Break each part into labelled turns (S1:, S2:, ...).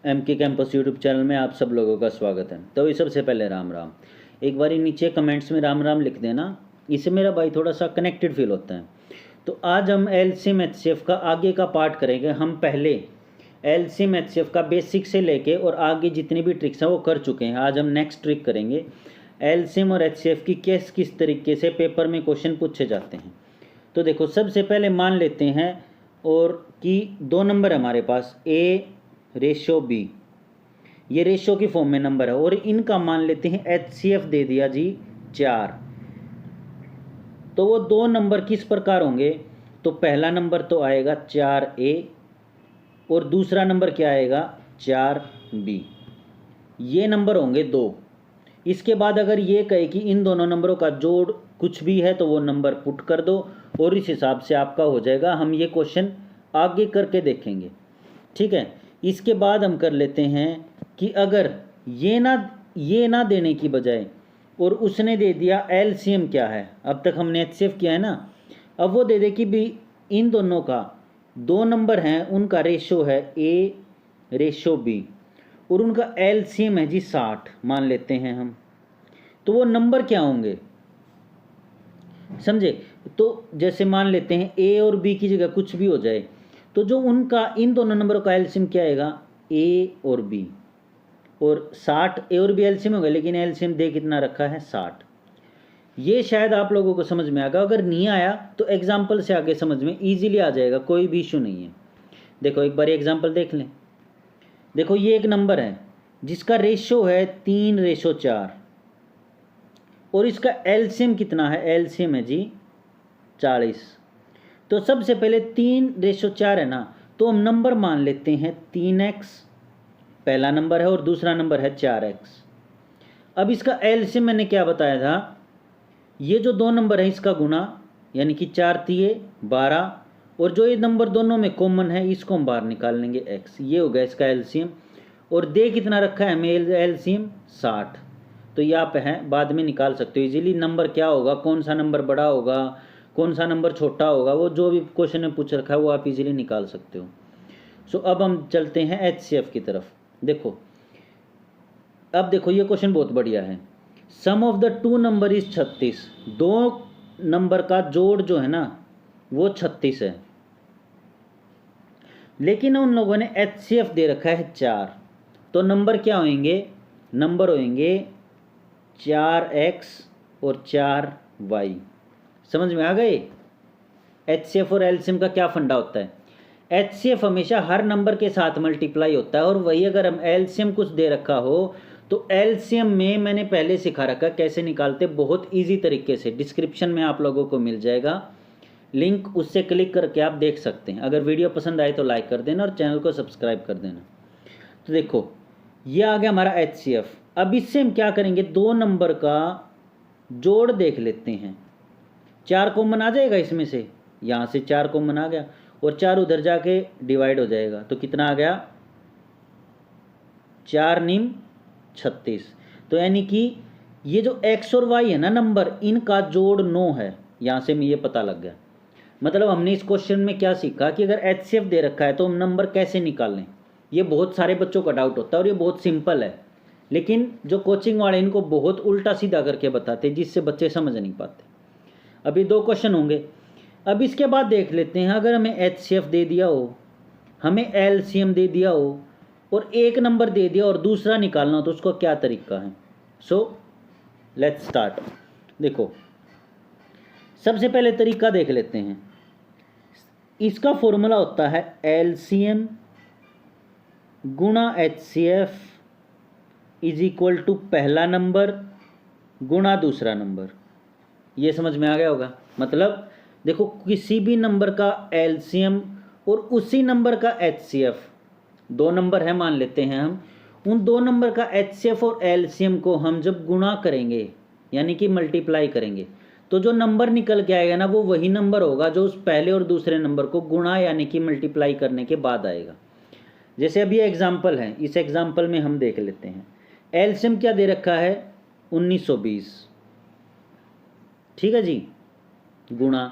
S1: M के campus YouTube channel में आप सब लोगों का स्वागत है। तो ये सबसे पहले राम राम। एक बारी नीचे कमेंट्स में राम राम लिख देना, इससे मेरा भाई थोड़ा सा कनेक्टेड फील होता है। तो आज हम एलसीएम एचसीएफ का आगे का पार्ट करेंगे। हम पहले एलसीएम एचसीएफ का बेसिक से लेके और आगे जितनी भी ट्रिक्स हैं वो कर चुके हैं। आज हम नेक्स्ट ट्रिक करेंगे, एलसीएम और एचसीएफ की किस तरीके से पेपर में क्वेश्चन पूछे जाते हैं। तो देखो, सबसे पहले मान लेते हैं और कि दो नंबर हमारे पास ए रेशो बी, ये रेशो की फॉर्म में नंबर है और इनका मान लेते हैं एचसीएफ दे दिया जी 4। तो वो दो नंबर किस प्रकार होंगे? तो पहला नंबर तो आएगा 4A और दूसरा नंबर क्या आएगा? 4B। ये नंबर होंगे दो। इसके बाद अगर ये कहे कि इन दोनों नंबरों का जोड़ कुछ भी है तो वो नंबर पुट कर दो और इस हिसाब से आपका हो जाएगा। हम ये क्वेश्चन आगे करके देखेंगे, ठीक है। इसके बाद हम कर लेते हैं कि अगर ये ना देने की बजाय और उसने दे दिया एलसीएम क्या है, अब तक हमने एचसीएफ किया है ना, अब वो दे दे कि भी इन दोनों का दो नंबर हैं, उनका रेशो है ए रेशो बी और उनका एलसीएम है जी 60 मान लेते हैं हम। तो वो नंबर क्या होंगे समझे? तो जैसे मान लेते हैं ए और बी की जगह कुछ भी हो जाए, तो जो उनका इन दोनों नंबरों का एलसीएम क्या आएगा? ए और बी। और 60 ए और बी एलसीएम होगा, लेकिन एलसीएम दे कितना रखा है? 60। ये शायद आप लोगों को समझ में आएगा। अगर नहीं आया तो एग्जाम्पल से आगे समझ में ईजिली आ जाएगा, कोई भी इशू नहीं है। देखो एक बार एग्जाम्पल देख लें। देखो ये एक नंबर है जिसका रेशो है 3:4 और इसका एलसीएम कितना है? एलसीएम है जी 40। तो सबसे पहले 3:4 है ना, तो हम नंबर मान लेते हैं 3x पहला नंबर है और दूसरा नंबर है 4x। अब इसका एलसीएम मैंने क्या बताया था? ये जो दो नंबर है इसका गुना, यानी कि 4 तिये 12 और जो ये नंबर दोनों में कॉमन है इसको हम बाहर निकाल लेंगे x। ये हो गया इसका एलसीएम। और दे कितना रखा है हमें? एलसीएम 60। तो ये आप है बाद में निकाल सकते हो इजीली। नंबर क्या होगा, कौन सा नंबर बड़ा होगा, कौन सा नंबर छोटा होगा, वो जो भी क्वेश्चन में पूछ रखा है वो आप इजीली निकाल सकते हो। सो अब हम चलते हैं एचसीएफ की तरफ। देखो अब देखो ये क्वेश्चन बहुत बढ़िया है। Sum of the two number is 36। दो नंबर का जोड़ जो है ना वो 36 है, लेकिन उन लोगों ने एचसीएफ दे रखा है 4। तो नंबर क्या होंगे? नंबर होंगे 4x और 4y। समझ में आ गए? एचसीएफ और एलसीएम का क्या फंडा होता है? एचसीएफ हमेशा हर नंबर के साथ मल्टीप्लाई होता है और वही अगर हम एलसीएम कुछ दे रखा हो तो एलसीएम में मैंने पहले सिखा रखा कैसे निकालते, बहुत इजी तरीके से। डिस्क्रिप्शन में आप लोगों को मिल जाएगा लिंक, उससे क्लिक करके आप देख सकते हैं। अगर वीडियो पसंद आए तो लाइक कर देना और चैनल को सब्सक्राइब कर देना। तो देखो ये आ गया हमारा एचसीएफ। अब इससे हम क्या करेंगे? दो नंबर का जोड़ देख लेते हैं। 4 कॉमन आ जाएगा इसमें से, यहाँ से 4 कॉमन आ गया और 4 उधर जाके डिवाइड हो जाएगा। तो कितना आ गया? 4 निम 36। तो यानी कि ये जो x और y है ना नंबर, इनका जोड़ 9 है। यहाँ से मुझे पता लग गया। मतलब हमने इस क्वेश्चन में क्या सीखा कि अगर एचसीएफ दे रखा है तो हम नंबर कैसे निकालें। ये बहुत सारे बच्चों का डाउट होता है और ये बहुत सिंपल है, लेकिन जो कोचिंग वाले इनको बहुत उल्टा सीधा करके बताते हैं जिससे बच्चे समझ नहीं पाते। अभी 2 क्वेश्चन होंगे। अब इसके बाद देख लेते हैं, अगर हमें एचसीएफ दे दिया हो, हमें एलसीएम दे दिया हो और एक नंबर दे दिया और दूसरा निकालना हो तो उसको क्या तरीका है। So let's start. देखो सबसे पहले तरीका देख लेते हैं। इसका फॉर्मूला होता है एलसीएम गुणा एचसीएफ इज इक्वल टू पहला नंबर गुणा दूसरा नंबर। ये समझ में आ गया होगा। मतलब देखो किसी भी नंबर का एलसीएम और उसी नंबर का एचसीएफ, दो नंबर है मान लेते हैं हम, उन दो नंबर का एचसीएफ और एलसीएम को हम जब गुणा करेंगे यानी कि मल्टीप्लाई करेंगे तो जो नंबर निकल के आएगा ना वो वही नंबर होगा जो उस पहले और दूसरे नंबर को गुणा यानी कि मल्टीप्लाई करने के बाद आएगा। जैसे अभी एग्जाम्पल है, इस एग्जाम्पल में हम देख लेते हैं। एलसीएम क्या दे रखा है? 1920, ठीक है जी, गुणा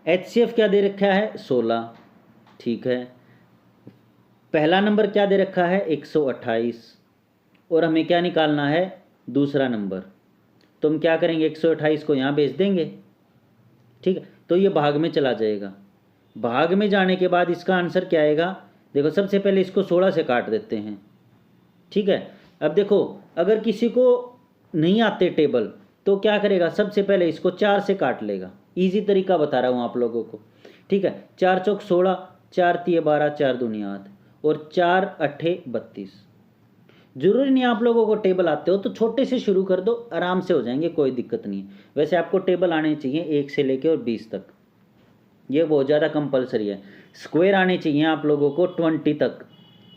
S1: एचसीएफ क्या दे रखा है? 16, ठीक है। पहला नंबर क्या दे रखा है 128, और हमें क्या निकालना है दूसरा नंबर। तो हम क्या करेंगे 128 को यहाँ भेज देंगे, ठीक है। तो ये भाग में चला जाएगा। भाग में जाने के बाद इसका आंसर क्या आएगा, देखो सबसे पहले इसको 16 से काट देते हैं, ठीक है। अब देखो अगर किसी को नहीं आते टेबल तो क्या करेगा, सबसे पहले इसको 4 से काट लेगा। इजी तरीका बता रहा हूँ आप लोगों को, ठीक है। 4 चौक 16, 4 तिये 12, 4 दूनी 8 और 4 अट्ठे 32। जरूरी नहीं आप लोगों को टेबल आते हो तो छोटे से शुरू कर दो, आराम से हो जाएंगे, कोई दिक्कत नहीं है। वैसे आपको टेबल आने चाहिए 1 से लेके और 20 तक, ये बहुत ज़्यादा कंपलसरी है। स्क्वायर आने चाहिए आप लोगों को 20 तक,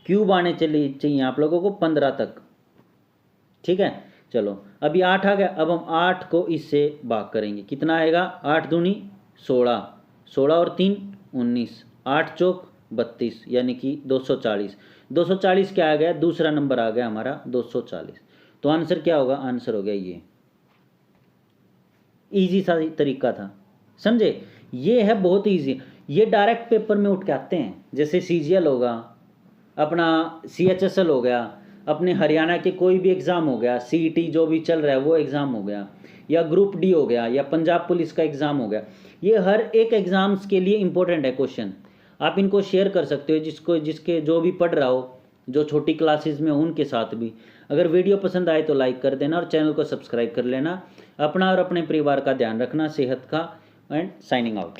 S1: क्यूब आने चाहिए आप लोगों को 15 तक, ठीक है। चलो अभी 8 आ गया, अब हम 8 को इससे भाग करेंगे, कितना आएगा 8 दूनी 16, 16 और 3 19, 8 चौक 32 यानी कि 240। 240 क्या आ गया, दूसरा नंबर आ गया हमारा 240। तो आंसर क्या होगा, आंसर हो गया ये। इजी सा तरीका था, समझे। ये है बहुत इजी, ये डायरेक्ट पेपर में उठ के आते हैं। जैसे सीजीएल होगा, अपना सीएचएसएल हो गया, अपने हरियाणा के कोई भी एग्ज़ाम हो गया, सीईटी जो भी चल रहा है वो एग्ज़ाम हो गया, या ग्रुप डी हो गया, या पंजाब पुलिस का एग्ज़ाम हो गया। ये हर एक एग्ज़ाम्स के लिए इंपॉर्टेंट है क्वेश्चन। आप इनको शेयर कर सकते हो जिसके जो भी पढ़ रहा हो, जो छोटी क्लासेस में उनके साथ भी। अगर वीडियो पसंद आए तो लाइक कर देना और चैनल को सब्सक्राइब कर लेना। अपना और अपने परिवार का ध्यान रखना, सेहत का। And signing out.